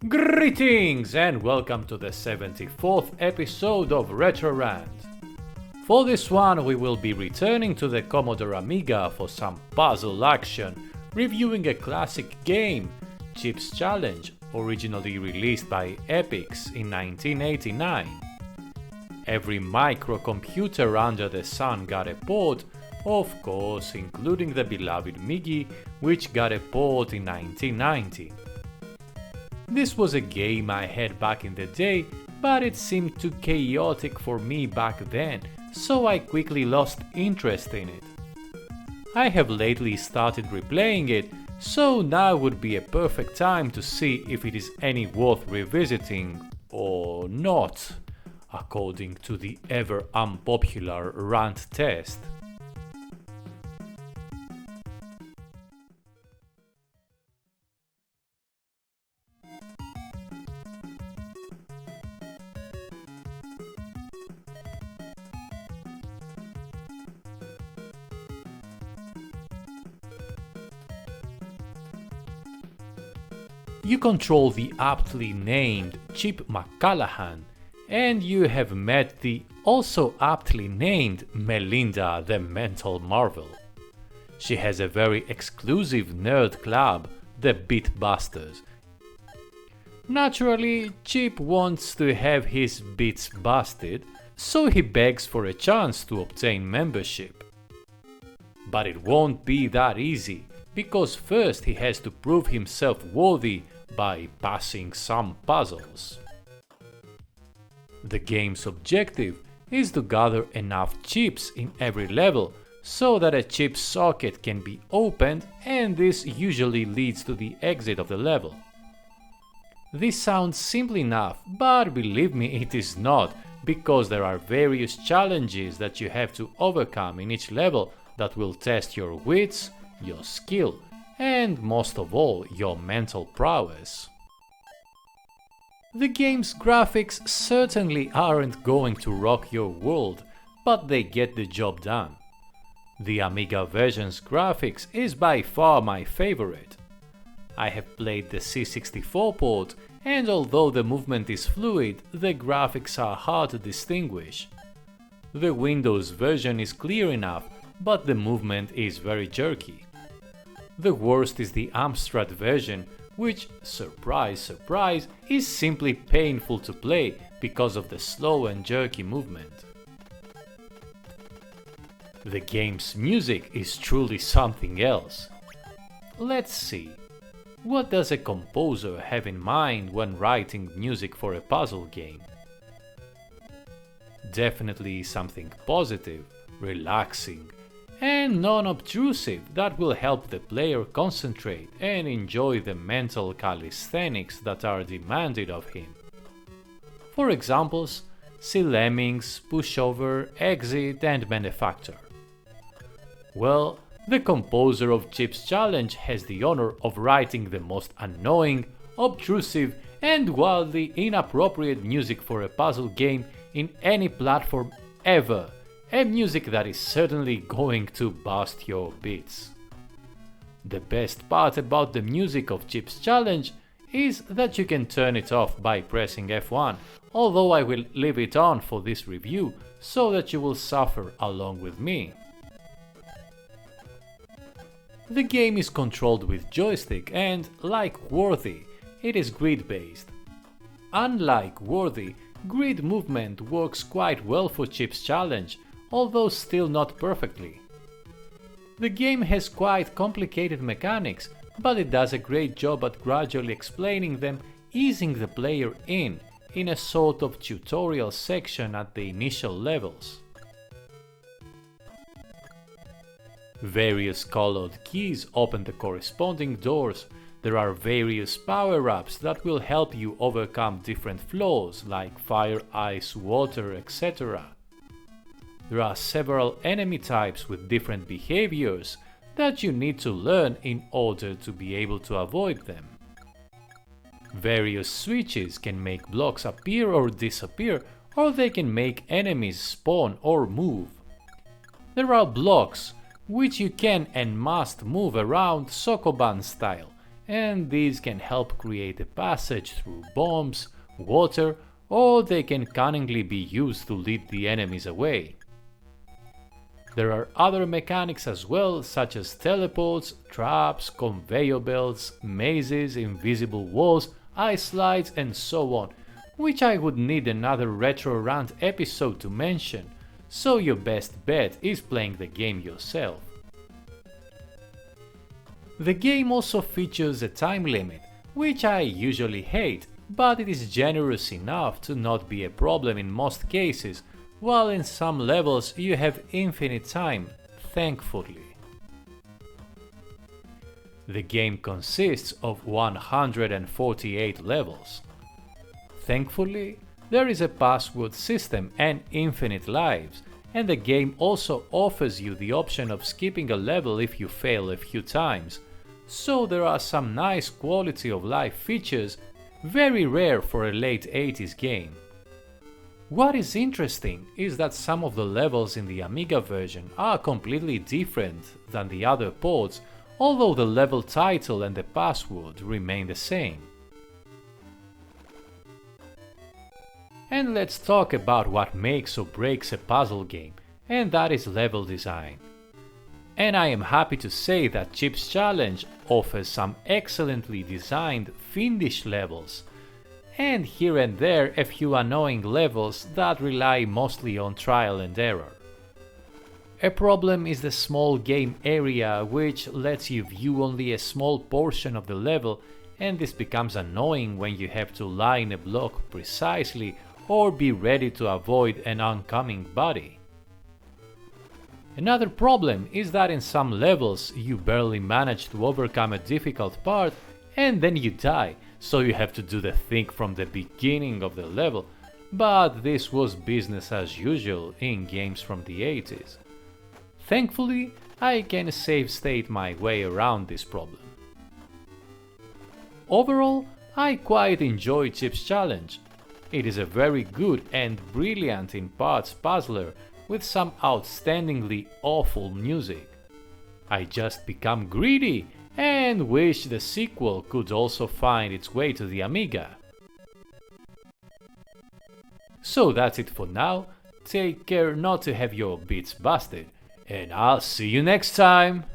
Greetings and welcome to the 74th episode of Retro Rant. For this one we will be returning to the Commodore Amiga for some puzzle action, reviewing a classic game, Chip's Challenge, originally released by Epix in 1989. Every microcomputer under the sun got a port, of course including the beloved MIGI, which got a port in 1990. This was a game I had back in the day, but it seemed too chaotic for me back then, so I quickly lost interest in it. I have lately started replaying it, so now would be a perfect time to see if it is any worth revisiting or not, according to the ever unpopular Rant test. You control the aptly named Chip McCallahan, and you have met the also aptly named Melinda the Mental Marvel. She has a very exclusive nerd club, the Bitbusters. Naturally, Chip wants to have his bits busted, so he begs for a chance to obtain membership. But it won't be that easy, because first he has to prove himself worthy by passing some puzzles. The game's objective is to gather enough chips in every level so that a chip socket can be opened, and this usually leads to the exit of the level. This sounds simple enough, but believe me, it is not, because there are various challenges that you have to overcome in each level that will test your wits, your skill, and most of all, your mental prowess. The game's graphics certainly aren't going to rock your world, but they get the job done. The Amiga version's graphics is by far my favorite. I have played the C64 port, and although the movement is fluid, the graphics are hard to distinguish. The Windows version is clear enough, but the movement is very jerky. The worst is the Amstrad version, which, surprise surprise, is simply painful to play because of the slow and jerky movement. The game's music is truly something else. Let's see, what does a composer have in mind when writing music for a puzzle game? Definitely something positive, relaxing, and non-obtrusive that will help the player concentrate and enjoy the mental calisthenics that are demanded of him. For examples, see Lemmings, Pushover, Exit and Benefactor. Well, the composer of Chip's Challenge has the honor of writing the most annoying, obtrusive and wildly inappropriate music for a puzzle game in any platform ever. A music that is certainly going to bust your bits. The best part about the music of Chip's Challenge is that you can turn it off by pressing F1, although I will leave it on for this review so that you will suffer along with me. The game is controlled with joystick and, like Worthy, it is grid-based. Unlike Worthy, grid movement works quite well for Chip's Challenge, although still not perfectly. The game has quite complicated mechanics, but it does a great job at gradually explaining them, easing the player in a sort of tutorial section at the initial levels. Various colored keys open the corresponding doors. There are various power-ups that will help you overcome different flaws like fire, ice, water, etc. There are several enemy types with different behaviors that you need to learn in order to be able to avoid them. Various switches can make blocks appear or disappear, or they can make enemies spawn or move. There are blocks which you can and must move around Sokoban style, and these can help create a passage through bombs, water, or they can cunningly be used to lead the enemies away. There are other mechanics as well, such as teleports, traps, conveyor belts, mazes, invisible walls, ice slides, and so on, which I would need another Retro Rant episode to mention, so your best bet is playing the game yourself. The game also features a time limit, which I usually hate, but it is generous enough to not be a problem in most cases, while in some levels you have infinite time, thankfully. The game consists of 148 levels. Thankfully, there is a password system and infinite lives, and the game also offers you the option of skipping a level if you fail a few times, so there are some nice quality of life features, very rare for a late 80s game. What is interesting is that some of the levels in the Amiga version are completely different than the other ports, although the level title and the password remain the same. And let's talk about what makes or breaks a puzzle game, and that is level design. And I am happy to say that Chip's Challenge offers some excellently designed, fiendish levels, and here and there a few annoying levels that rely mostly on trial and error. A problem is the small game area, which lets you view only a small portion of the level, and this becomes annoying when you have to lie in a block precisely or be ready to avoid an oncoming body. Another problem is that in some levels you barely manage to overcome a difficult part and then you die, so you have to do the thing from the beginning of the level, but this was business as usual in games from the 80s. Thankfully, I can save state my way around this problem. Overall, I quite enjoy Chip's Challenge. It is a very good and brilliant in parts puzzler with some outstandingly awful music. I just become greedy and wish the sequel could also find its way to the Amiga. So that's it for now, take care not to have your bits busted, and I'll see you next time!